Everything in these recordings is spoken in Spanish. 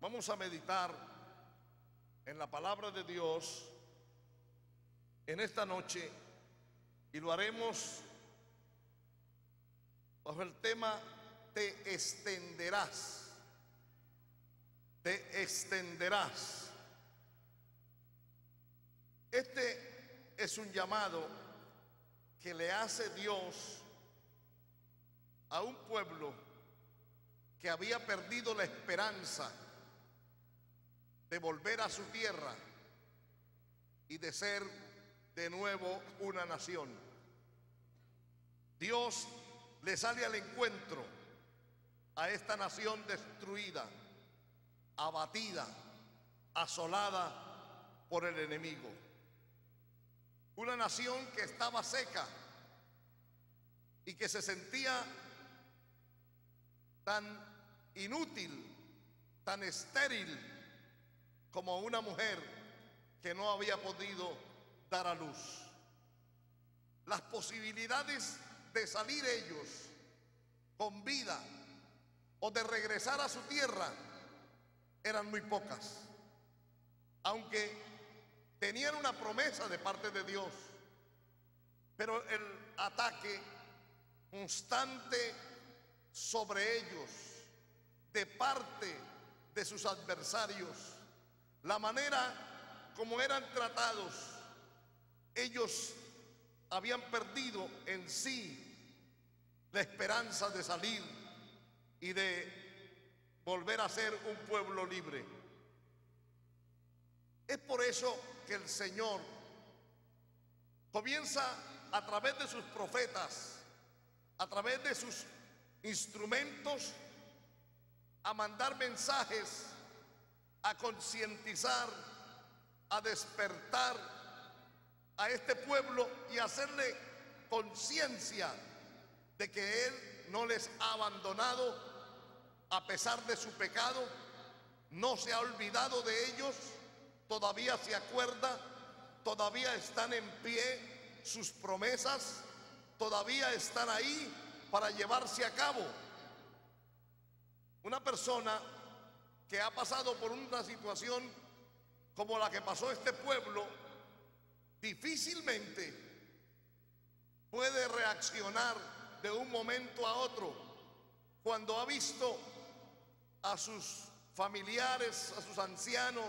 Vamos a meditar en la palabra de Dios en esta noche y lo haremos bajo el tema te extenderás. Te extenderás. Este es un llamado que le hace Dios a un pueblo que había perdido la esperanza de volver a su tierra y de ser de nuevo una nación. Dios le sale al encuentro a esta nación destruida, abatida, asolada por el enemigo. Una nación que estaba seca y que se sentía tan inútil, tan estéril como una mujer que no había podido dar a luz. Las posibilidades de salir ellos con vida o de regresar a su tierra eran muy pocas, aunque tenían una promesa de parte de Dios. Pero el ataque constante sobre ellos de parte de sus adversarios, la manera como eran tratados, ellos habían perdido en sí la esperanza de salir y de volver a ser un pueblo libre. Es por eso que el Señor comienza a través de sus profetas, a través de sus instrumentos, a mandar mensajes, a concientizar, a despertar a este pueblo y hacerle conciencia de que Él no les ha abandonado a pesar de su pecado, no se ha olvidado de ellos, todavía se acuerda, todavía están en pie sus promesas, todavía están ahí para llevarse a cabo. Una persona que ha pasado por una situación como la que pasó este pueblo, difícilmente puede reaccionar de un momento a otro cuando ha visto a sus familiares, a sus ancianos,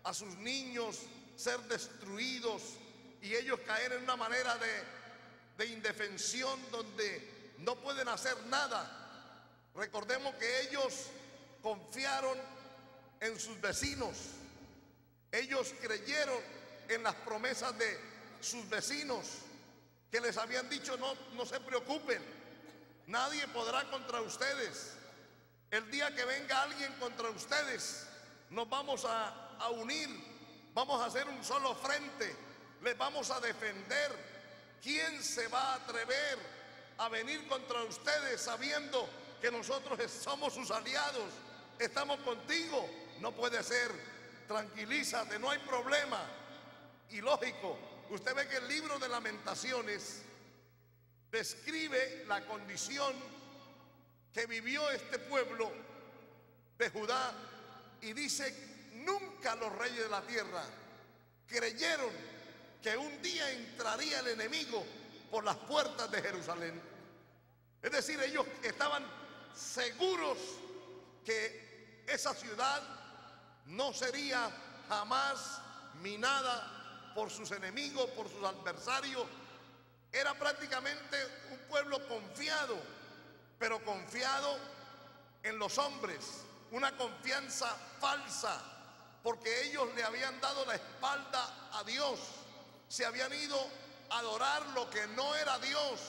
a sus niños ser destruidos y ellos caer en una manera de indefensión donde no pueden hacer nada. Recordemos que ellos confiaron en sus vecinos, ellos creyeron en las promesas de sus vecinos que les habían dicho: no se preocupen, nadie podrá contra ustedes, el día que venga alguien contra ustedes nos vamos a unir, vamos a hacer un solo frente, les vamos a defender. ¿Quién se va a atrever a venir contra ustedes sabiendo que nosotros somos sus aliados? Estamos contigo. No puede ser, tranquilízate, no hay problema. Y lógico, usted ve que el libro de Lamentaciones describe la condición que vivió este pueblo de Judá y dice: nunca los reyes de la tierra creyeron que un día entraría el enemigo por las puertas de Jerusalén. Es decir, ellos estaban seguros que esa ciudad no sería jamás minada por sus enemigos, por sus adversarios. Era prácticamente un pueblo confiado, pero confiado en los hombres, una confianza falsa, porque ellos le habían dado la espalda a Dios, se habían ido a adorar lo que no era Dios,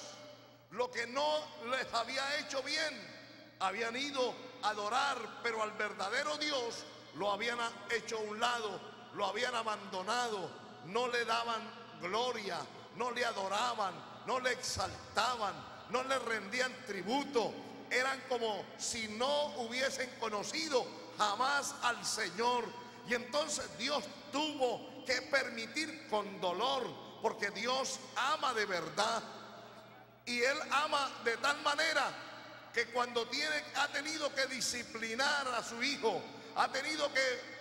lo que no les había hecho bien. Habían ido a adorar, pero al verdadero Dios lo habían hecho a un lado, lo habían abandonado, no le daban gloria, no le adoraban, no le exaltaban, no le rendían tributo. Eran como si no hubiesen conocido jamás al Señor. Y entonces Dios tuvo que permitir con dolor, porque Dios ama de verdad. Y Él ama de tal manera que cuando ha tenido que disciplinar a su hijo, ha tenido que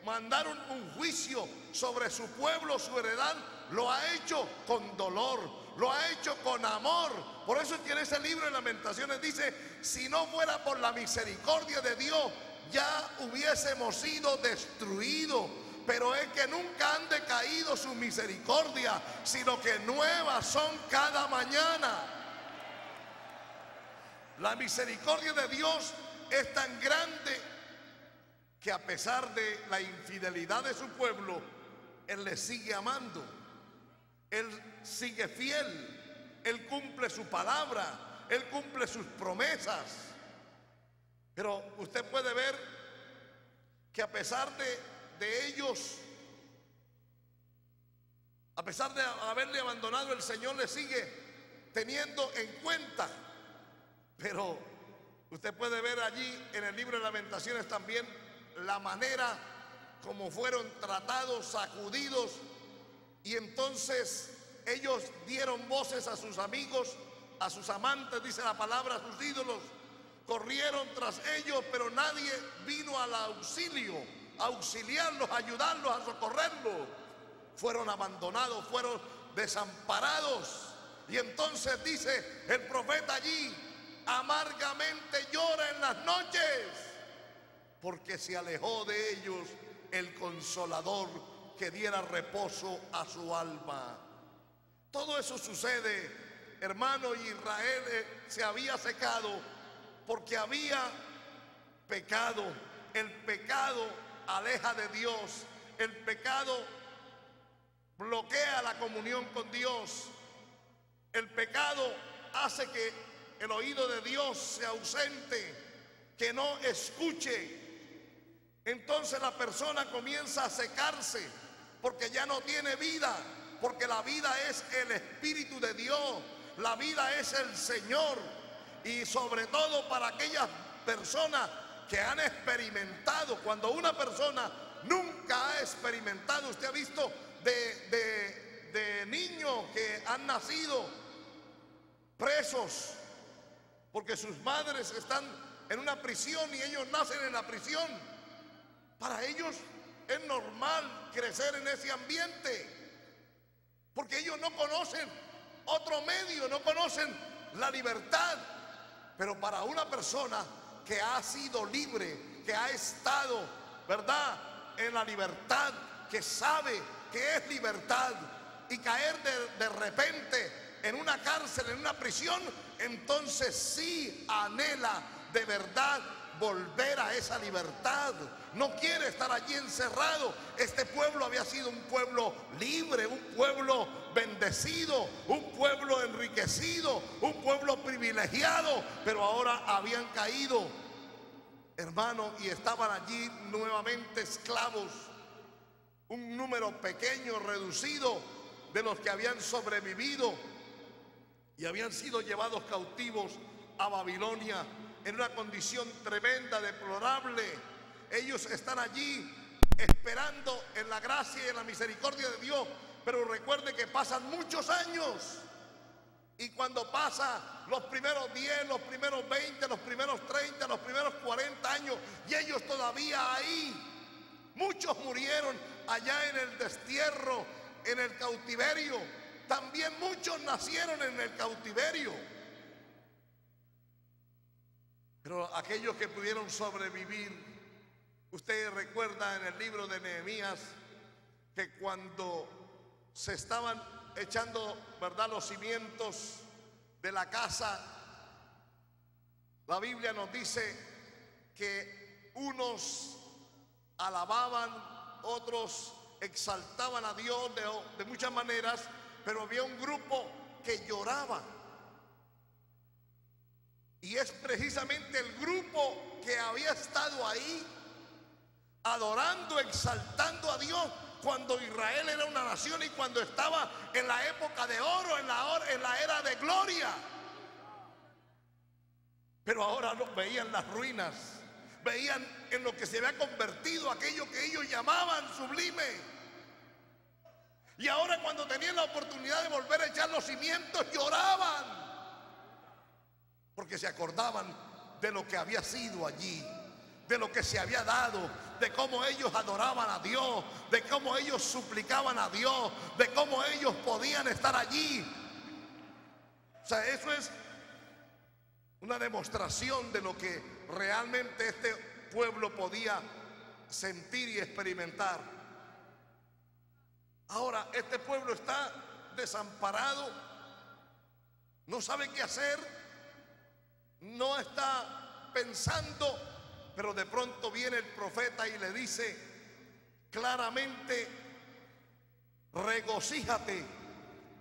mandar un juicio sobre su pueblo, su heredad, lo ha hecho con dolor, lo ha hecho con amor. Por eso es que en ese libro de Lamentaciones dice: si no fuera por la misericordia de Dios, ya hubiésemos sido destruidos. Pero es que nunca han decaído su misericordia, sino que nuevas son cada mañana. La misericordia de Dios es tan grande que a pesar de la infidelidad de su pueblo, Él le sigue amando. Él sigue fiel. Él cumple su palabra. Él cumple sus promesas. Pero usted puede ver que a pesar de ellos, a pesar de haberle abandonado, el Señor le sigue teniendo en cuenta. Pero usted puede ver allí en el libro de Lamentaciones también la manera como fueron tratados, sacudidos, y entonces ellos dieron voces a sus amigos, a sus amantes, dice la palabra, a sus ídolos, corrieron tras ellos, pero nadie vino al auxilio, a auxiliarlos, a ayudarlos, a socorrerlos. Fueron abandonados, fueron desamparados. Y entonces dice el profeta allí: amargamente llora en las noches, porque se alejó de ellos el Consolador que diera reposo a su alma. Todo eso sucede, hermano, y Israel se había secado porque había pecado. El pecado aleja de Dios. El pecado bloquea la comunión con Dios. El pecado hace que el oído de Dios se ausente, que no escuche. Entonces la persona comienza a secarse porque ya no tiene vida, porque la vida es el Espíritu de Dios, la vida es el Señor. Y sobre todo para aquellas personas que han experimentado, cuando una persona nunca ha experimentado, usted ha visto de niños que han nacido presos porque sus madres están en una prisión y ellos nacen en la prisión. Para ellos es normal crecer en ese ambiente, porque ellos no conocen otro medio, no conocen la libertad. Pero para una persona que ha sido libre, que ha estado, ¿verdad?, en la libertad, que sabe que es libertad, y caer de repente en una cárcel, en una prisión, entonces sí anhela de verdad volver a esa libertad. No quiere estar allí encerrado. Este pueblo había sido un pueblo libre, un pueblo bendecido, un pueblo enriquecido, un pueblo privilegiado, pero ahora habían caído, hermano, y estaban allí nuevamente esclavos. Un número pequeño, reducido, de los que habían sobrevivido y habían sido llevados cautivos a Babilonia en una condición tremenda, deplorable. Ellos están allí esperando en la gracia y en la misericordia de Dios, pero recuerde que pasan muchos años, y cuando pasa los primeros 10, los primeros 20, los primeros 30, los primeros 40 años, y ellos todavía ahí. Muchos murieron allá en el destierro, en el cautiverio. También muchos nacieron en el cautiverio. Pero aquellos que pudieron sobrevivir, usted recuerda en el libro de Nehemías que cuando se estaban echando, ¿verdad?, los cimientos de la casa, la Biblia nos dice que unos alababan, otros exaltaban a Dios de muchas maneras, pero había un grupo que lloraba. Y es precisamente el grupo que había estado ahí adorando, exaltando a Dios cuando Israel era una nación y cuando estaba en la época de oro, en la era de gloria. Pero ahora veían las ruinas, veían en lo que se había convertido aquello que ellos llamaban sublime. Y ahora, cuando tenían la oportunidad de volver a echar los cimientos, lloraban, porque se acordaban de lo que había sido allí, de lo que se había dado, de cómo ellos adoraban a Dios, de cómo ellos suplicaban a Dios, de cómo ellos podían estar allí. O sea, eso es una demostración de lo que realmente este pueblo podía sentir y experimentar. Ahora, este pueblo está desamparado, no sabe qué hacer, no está pensando. Pero de pronto viene el profeta y le dice claramente: regocíjate,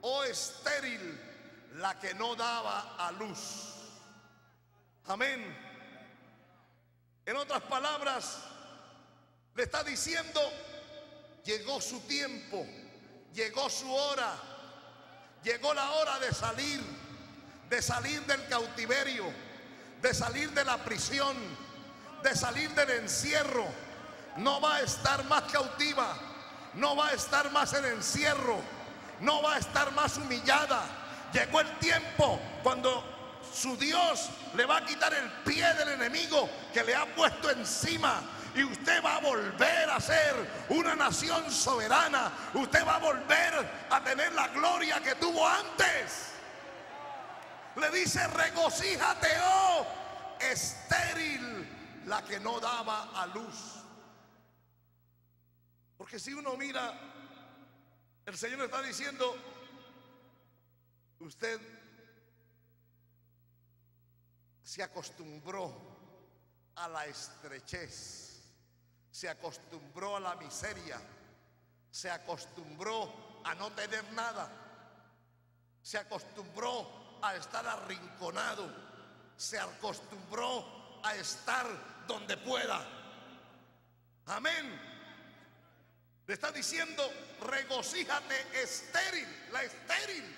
oh estéril, la que no daba a luz. Amén. En otras palabras, le está diciendo: llegó su tiempo, llegó su hora, llegó la hora de salir del cautiverio, de salir de la prisión, de salir del encierro. No va a estar más cautiva, no va a estar más en encierro, no va a estar más humillada. Llegó el tiempo cuando su Dios le va a quitar el pie del enemigo que le ha puesto encima, y usted va a volver a ser una nación soberana. Usted va a volver a tener la gloria que tuvo antes. Le dice: regocíjate, oh estéril, la que no daba a luz. Porque si uno mira, el Señor está diciendo: usted se acostumbró a la estrechez, se acostumbró a la miseria, se acostumbró a no tener nada, se acostumbró a estar arrinconado, se acostumbró a estar donde pueda. Amén. Le está diciendo: regocíjate, estéril, la estéril.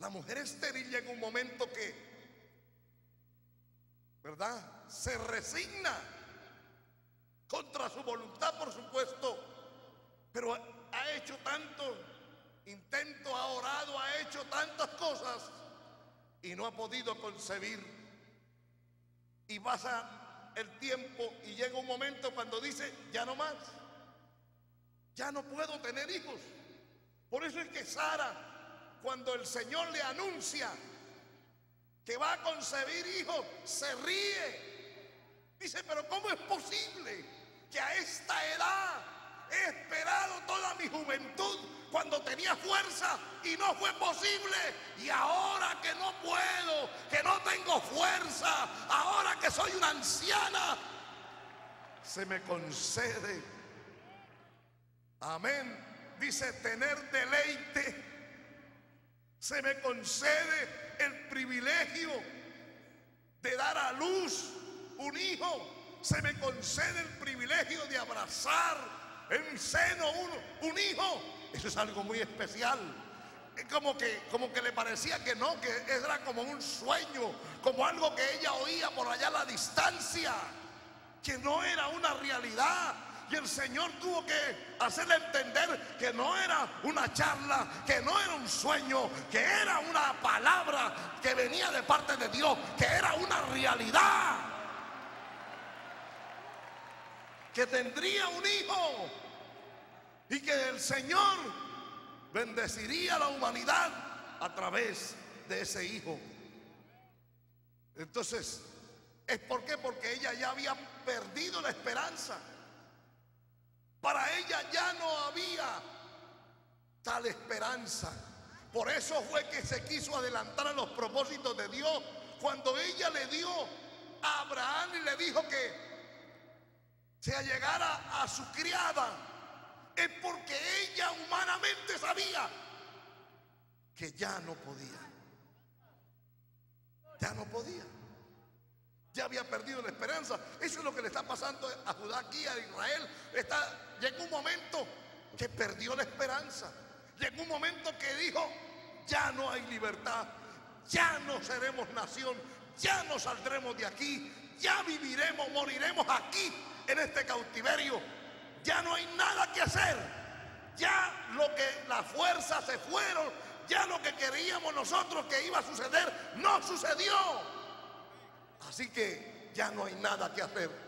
La mujer estéril llega un momento que, ¿verdad?, se resigna contra su voluntad, por supuesto, pero ha hecho tanto intento, ha orado, ha hecho tantas cosas y no ha podido concebir. Y pasa el tiempo y llega un momento cuando dice: ya no más, ya no puedo tener hijos. Por eso es que Sara, cuando el Señor le anuncia que va a concebir hijos, se ríe. Dice: pero ¿cómo es posible que a esta edad he esperado toda mi juventud cuando tenía fuerza y no fue posible? Y ahora que no puedo, que no tengo fuerza, ahora que soy una anciana, se me concede, amén, dice, tener deleite. Se me concede el privilegio de dar a luz un hijo. Se me concede el privilegio de abrazar en mi seno un hijo. Eso es algo muy especial. Es como que le parecía que no, que era como un sueño, como algo que ella oía por allá a la distancia, que no era una realidad. Y el Señor tuvo que hacerle entender que no era una charla, que no era un sueño, que era una palabra que venía de parte de Dios, que era una realidad, que tendría un hijo y que el Señor bendeciría a la humanidad a través de ese hijo. Entonces, ¿es por qué? Porque ella ya había perdido la esperanza. Para ella ya no había tal esperanza. Por eso fue que se quiso adelantar a los propósitos de Dios. Cuando ella le dio a Abraham y le dijo que se allegara a su criada, es porque ella humanamente sabía que ya no podía. Ya no podía. Ya había perdido la esperanza. Eso es lo que le está pasando a Judá aquí, a Israel. Llegó un momento que perdió la esperanza. Llegó un momento que dijo: ya no hay libertad, ya no seremos nación, ya no saldremos de aquí, ya viviremos, moriremos aquí en este cautiverio. Ya no hay nada que hacer. Ya lo que las fuerzas se fueron, ya lo que queríamos nosotros que iba a suceder no sucedió. Así que ya no hay nada que hacer.